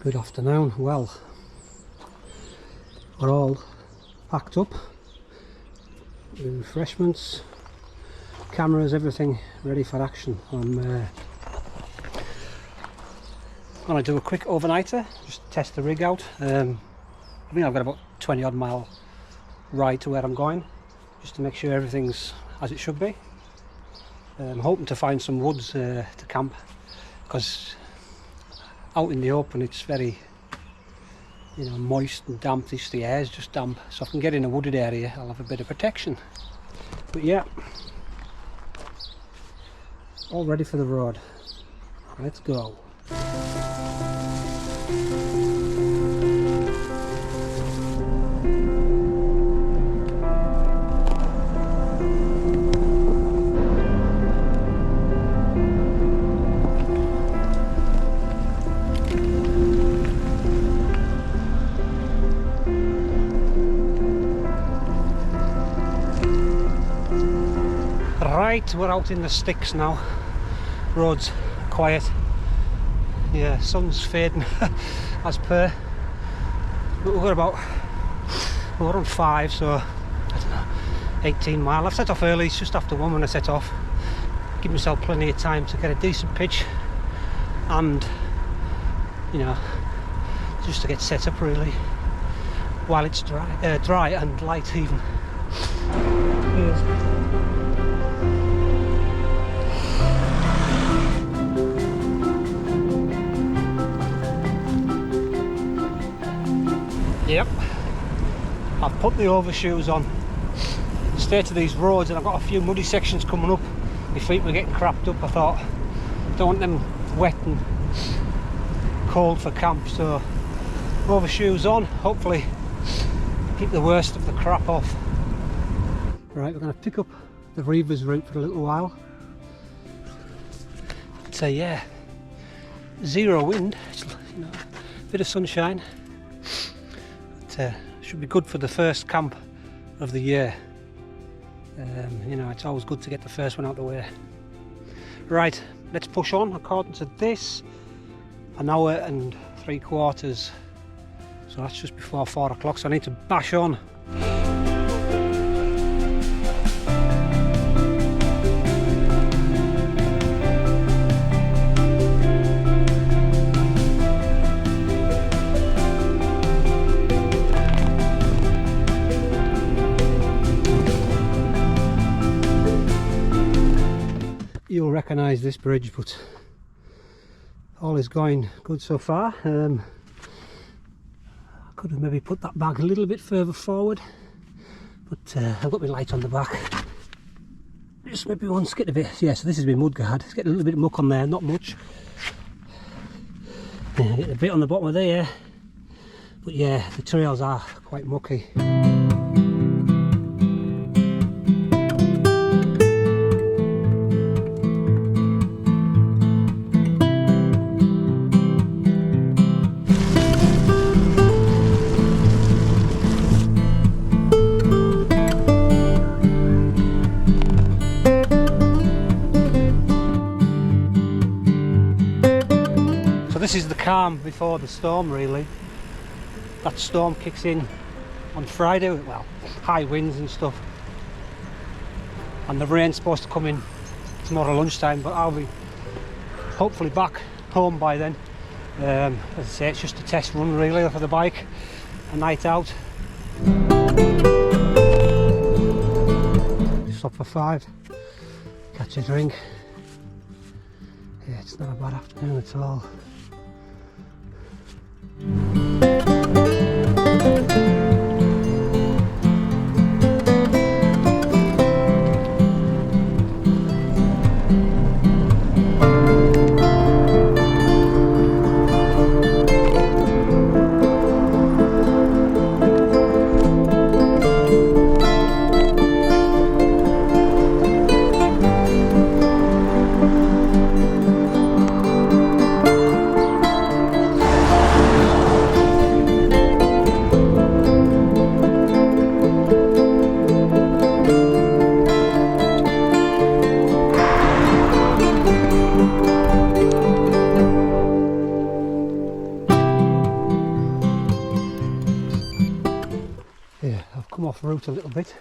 Good afternoon. Well, we're all packed up, refreshments, cameras, everything ready for action. I'm going to do a quick overnighter, just test the rig out. I think I've got about 20 odd mile ride to where I'm going, just to make sure everything's as it should be. I'm hoping to find some woods to camp, because out in the open it's very, moist and damp. The air is just damp, so if I can get in a wooded area I'll have a bit of protection. But yeah, all ready for the road. Let's go. Right, we're out in the sticks now. Road's quiet. Yeah, sun's fading as per. But we've got we're on 5, so I don't know, 18 mile. I've set off early, it's just after 1 when I set off. Give myself plenty of time to get a decent pitch and, just to get set up really while it's dry and light even. Yep, I've put the overshoes on. The state of these roads, and I've got a few muddy sections coming up. My feet were getting crapped up. I thought, don't want them wet and cold for camp, so overshoes on. Hopefully keep the worst of the crap off. Right, we're going to pick up the Reavers route for a little while. So yeah, zero wind, it's, bit of sunshine. Should be good for the first camp of the year. It's always good to get the first one out of the way. Right, let's push on. According to this, 1 hour and 3/4, so that's just before 4 o'clock, so I need to bash on. You'll recognise this bridge, but all is going good so far. I could have maybe put that back a little bit further forward, but I've got my light on the back. Just maybe one skid a bit. Yeah, so this is my mud guard. It's getting a little bit of muck on there, not much. Getting a bit on the bottom of there, but yeah, the trails are quite mucky. This is the calm before the storm really. That storm kicks in on Friday, well, high winds and stuff. And the rain's supposed to come in tomorrow lunchtime, but I'll be hopefully back home by then. As I say, it's just a test run really for the bike, a night out. Stop for 5, catch a drink. Yeah, it's not a bad afternoon at all. off route a little bit.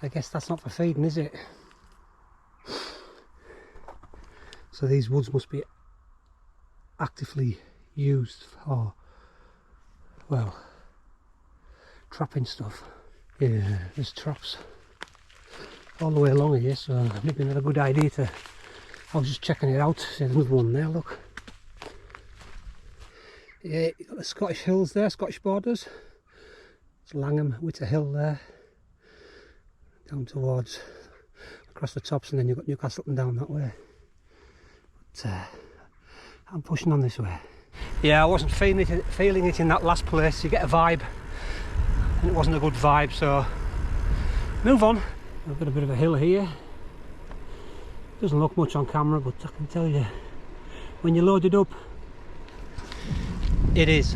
I guess that's not for feeding, is it? So these woods must be actively used for, well, trapping stuff. Yeah, there's traps all the way along here, so maybe not a good idea to... I was just checking it out. There's another one there, look. Yeah, you've got the Scottish hills there, Scottish borders. It's Langham, Witter Hill there. Down towards, across the tops, and then you've got Newcastle and down that way. But I'm pushing on this way. Yeah, I wasn't feeling it in that last place. You get a vibe, and it wasn't a good vibe, so move on. I've got a bit of a hill here. Doesn't look much on camera, but I can tell you, when you load it up, it is.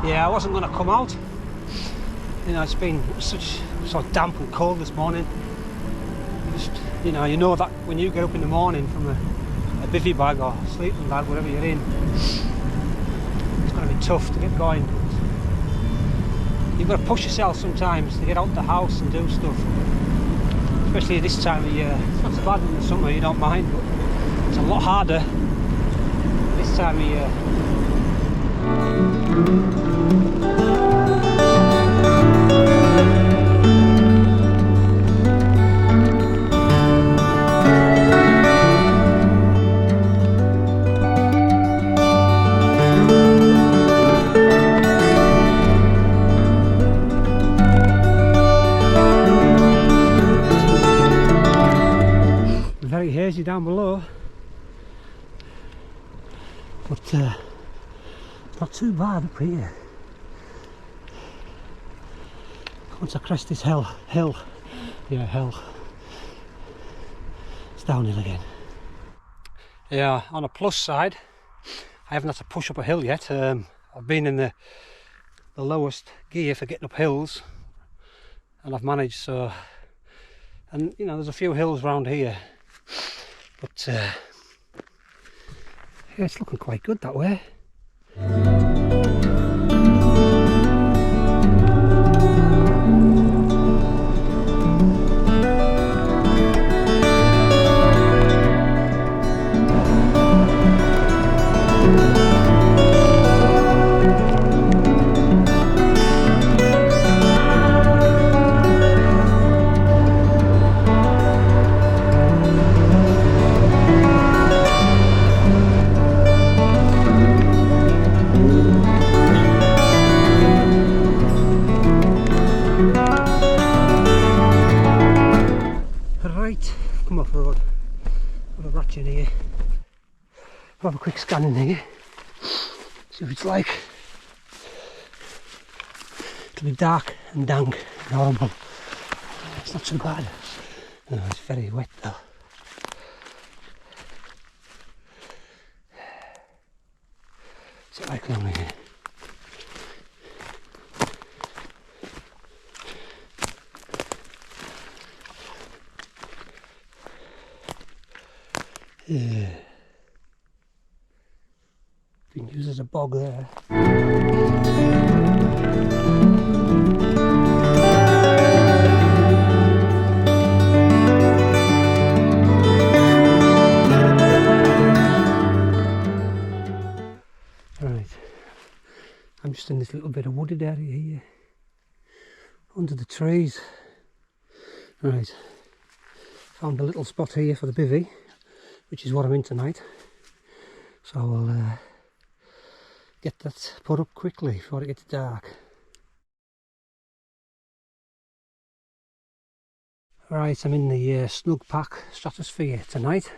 Yeah, I wasn't going to come out. You know, it's been such so damp and cold this morning. You know that when you get up in the morning from a bivy bag or sleeping bag, whatever you're in, it's going to be tough to get going. You've got to push yourself sometimes to get out the house and do stuff, especially this time of year. It's not so bad in the summer, you don't mind, but it's a lot harder this time of year. Very hazy down below, but not too bad up here. Once I crest this hill, it's downhill again. Yeah, on a plus side, I haven't had to push up a hill yet. I've been in the lowest gear for getting up hills, and I've managed. So, and you know, there's a few hills around here, but yeah, it's looking quite good that way. Come off road, got a ratchet here. I'll have a quick scan in here, see what it's like. It'll be dark and dank and horrible. It's not too bad. No, it's very wet though. What's it like along here? Yeah. Been used as a bog there. Right, I'm just in this little bit of wooded area here, under the trees. Right, found a little spot here for the bivvy, which is what I'm in tonight, so I'll get that put up quickly before it gets dark. Right, I'm in the snug pack stratosphere tonight,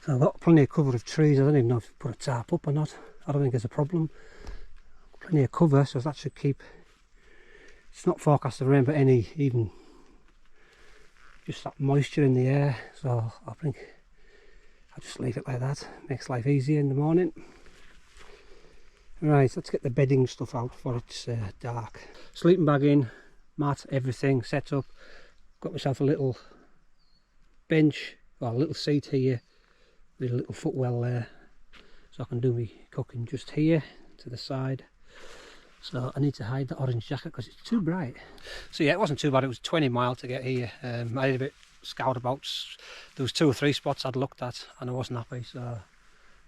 so I've got plenty of cover of trees. I don't even know if I put a tarp up or not. I don't think there's a problem. Plenty of cover, so that should keep, it's not forecast of rain, but any, even just that moisture in the air, so I think I'll just leave it like that, makes life easier in the morning. Right, let's get the bedding stuff out before it's dark. Sleeping bag in, mat, everything set up. Got myself a little bench, or a little seat here with a little footwell there, so I can do my cooking just here to the side. So I need to hide the orange jacket because it's too bright. So yeah, it wasn't too bad. It was 20 miles to get here. I did a bit scout about. There was 2 or 3 spots I'd looked at and I wasn't happy, so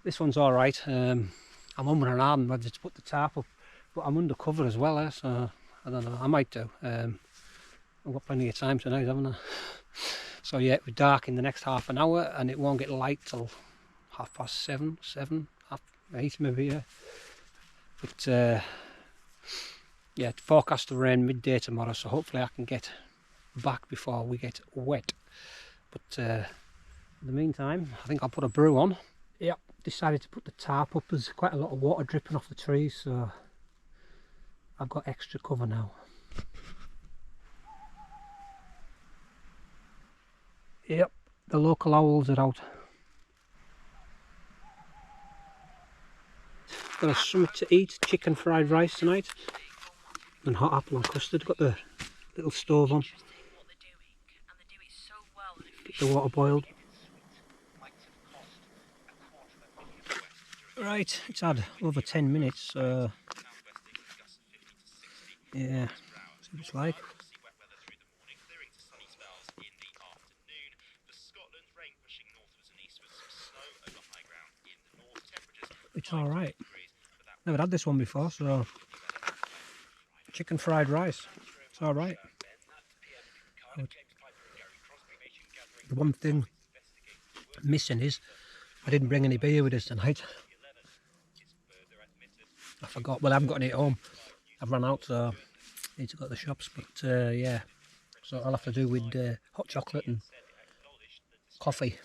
this one's all right. I'm umming and ahhing whether to put the tarp up, but I'm under cover as well, so I don't know, I might do. I've got plenty of time tonight, haven't I? So yeah, it'll be dark in the next half an hour and it won't get light till 7:30, 8:30 maybe, yeah. But yeah, it's forecast to rain midday tomorrow, so hopefully I can get back before we get wet. But in the meantime, I think I'll put a brew on. Yep, decided to put the tarp up. There's quite a lot of water dripping off the trees, so I've got extra cover now. Yep, the local owls are out. Got a something to eat, chicken fried rice tonight, and hot apple and custard. Got the little stove on. Get the water boiled. Right, it's had over 10 minutes, so yeah, see what it's like. It's alright. Never had this one before, so chicken fried rice, it's alright. The one thing missing is I didn't bring any beer with us tonight. I forgot. Well, I haven't got any at home. I've run out, so I need to go to the shops. But yeah, so I'll have to do with hot chocolate and coffee.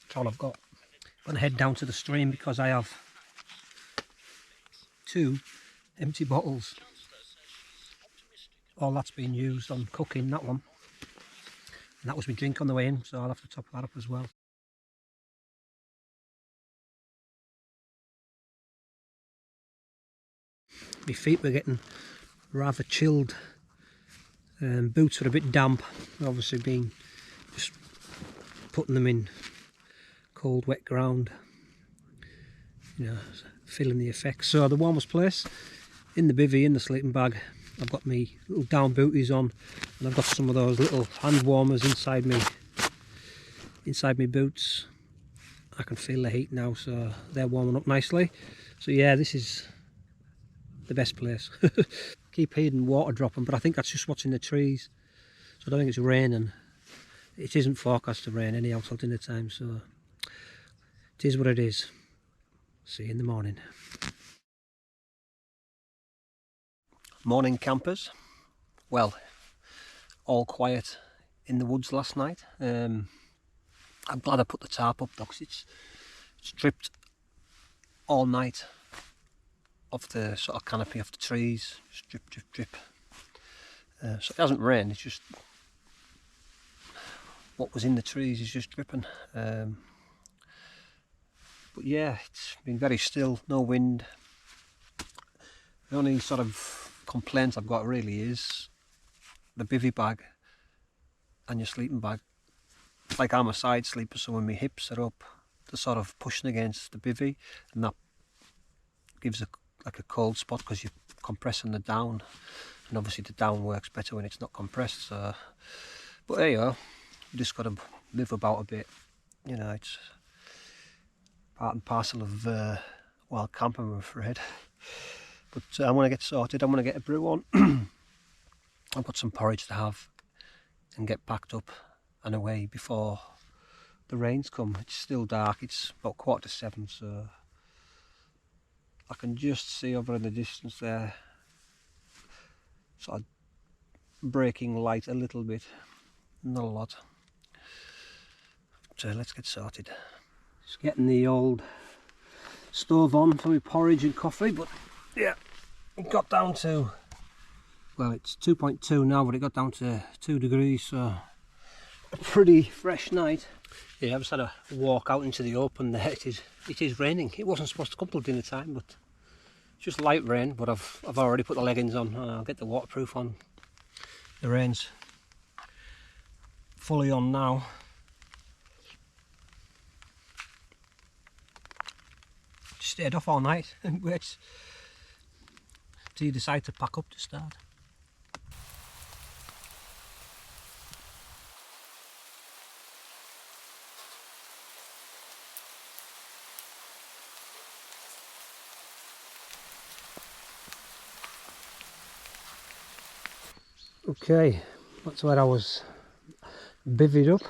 That's all I've got. I'm going to head down to the stream because I have 2 empty bottles. All that's been used on cooking, that one. And that was my drink on the way in, so I'll have to top that up as well. My feet were getting rather chilled. Boots were a bit damp, obviously being just putting them in cold wet ground, you know, feeling the effects. So the warmest place in the bivvy, in the sleeping bag, I've got my little down booties on, and I've got some of those little hand warmers inside me boots. I can feel the heat now, so they're warming up nicely. So yeah, this is the best place. Keep hearing water dropping, but I think that's just what's in the trees, so I don't think it's raining. It isn't forecast to rain anyhow till dinner time, so it is what it is. See you in the morning. Morning campers. Well, all quiet in the woods last night. I'm glad I put the tarp up though, because it's dripped all night off the sort of canopy off the trees, just drip, drip, drip. So it hasn't rained, it's just what was in the trees is just dripping. But yeah, it's been very still, no wind. The only sort of complaint I've got really is the bivvy bag and your sleeping bag. Like I'm a side sleeper, so when my hips are up, they're sort of pushing against the bivvy, and that gives like a cold spot because you're compressing the down, and obviously the down works better when it's not compressed. So, but there you go, you just got to live about a bit, you know. It's part and parcel of wild camping, I'm afraid. But I'm going to get sorted. I'm going to get a brew on. I've got some porridge to have and get packed up and away before the rains come. It's still dark, it's about 7:15, so I can just see over in the distance there, sort of breaking light a little bit, not a lot. So let's get sorted. Just getting the old stove on for my porridge and coffee, but yeah, it got down to, well, it's 2.2 now, but it got down to 2 degrees, so a pretty fresh night. Yeah, I've just had a walk out into the open there. It is raining. It wasn't supposed to come till dinner time, but it's just light rain. But I've already put the leggings on. I'll get the waterproof on. The rain's fully on now. Stayed off all night and wait till you decide to pack up to start. Okay, that's where I was bivied up.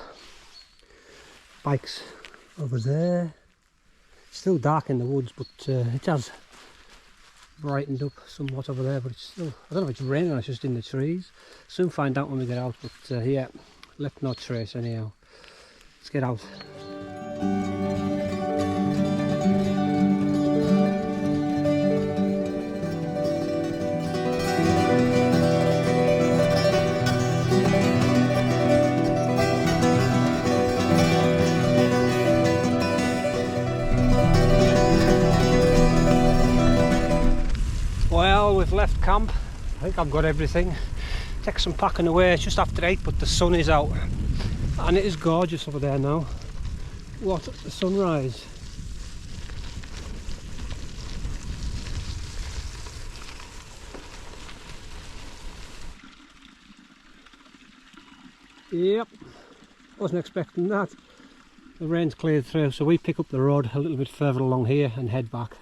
Bike's over there. Still dark in the woods, but it has brightened up somewhat over there, but it's still, I don't know if it's raining or it's just in the trees. Soon find out when we get out, but yeah, left no trace anyhow. Let's get out. Well, we've left camp. I think I've got everything. Take some packing away. It's just after 8, but the sun is out and it is gorgeous over there now. What the sunrise. Yep, wasn't expecting that. The rain's cleared through, so we pick up the road a little bit further along here and head back.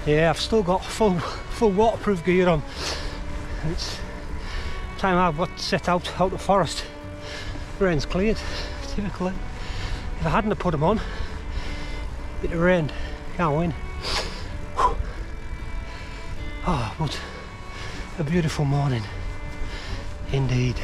Yeah, I've still got full waterproof gear on. It's time I've got set out the forest. Rain's cleared, typically. If I hadn't have put them on, it'd have rained. Can't win. Oh, but a beautiful morning, indeed.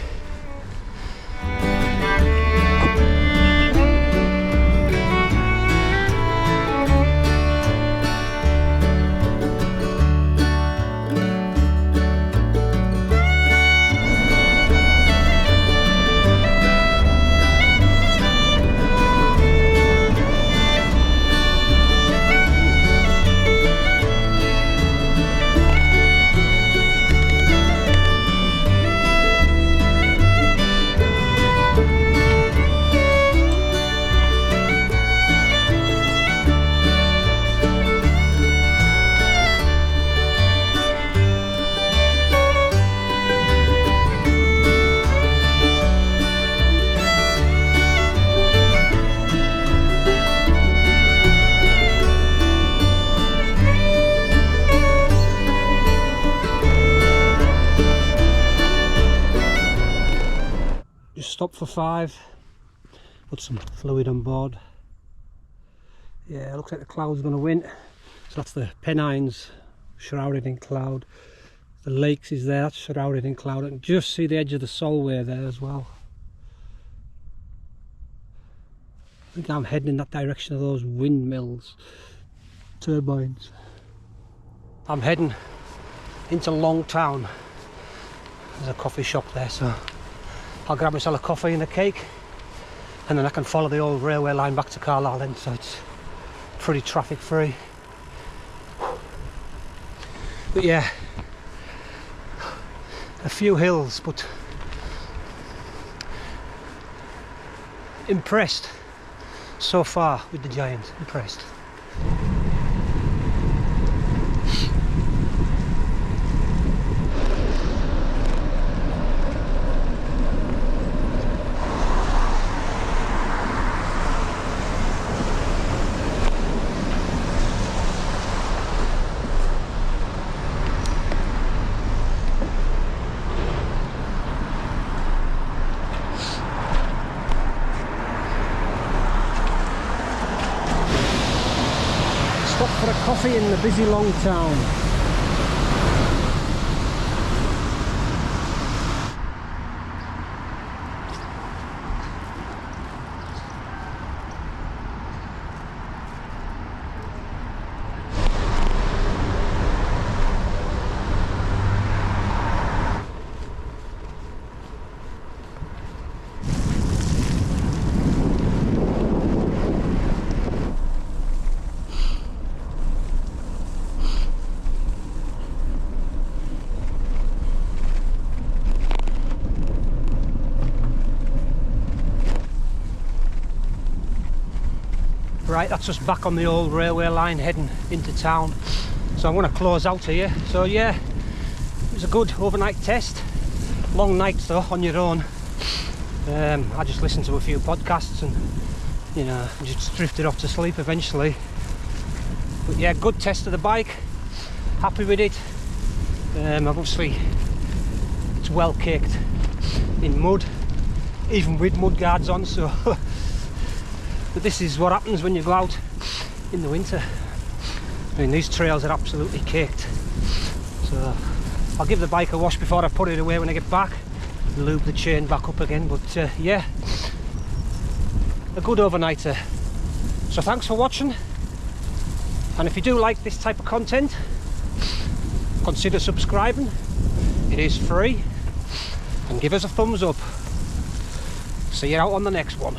Stop for 5, put some fluid on board. Yeah, it looks like the cloud's going to win. So that's the Pennines shrouded in cloud. The Lakes is there, that's shrouded in cloud. And just see the edge of the Solway there as well. I think I'm heading in that direction of those windmills, turbines. I'm heading into Longtown. There's a coffee shop there, so I'll grab myself a coffee and a cake, and then I can follow the old railway line back to Carlisle then, so it's pretty traffic free. But yeah, a few hills, but impressed so far with the Giant, impressed. Coffee in the busy long town. Right, that's us back on the old railway line heading into town. So I'm going to close out here. So yeah, it was a good overnight test. Long nights though, on your own. I just listened to a few podcasts and, you know, just drifted off to sleep eventually. But yeah, good test of the bike. Happy with it. Obviously, it's well caked in mud, even with mud guards on, so but this is what happens when you go out in the winter. I mean, these trails are absolutely caked. So I'll give the bike a wash before I put it away when I get back, lube the chain back up again. But yeah, a good overnighter. So thanks for watching, and if you do like this type of content, consider subscribing. It is free, and give us a thumbs up. See you out on the next one.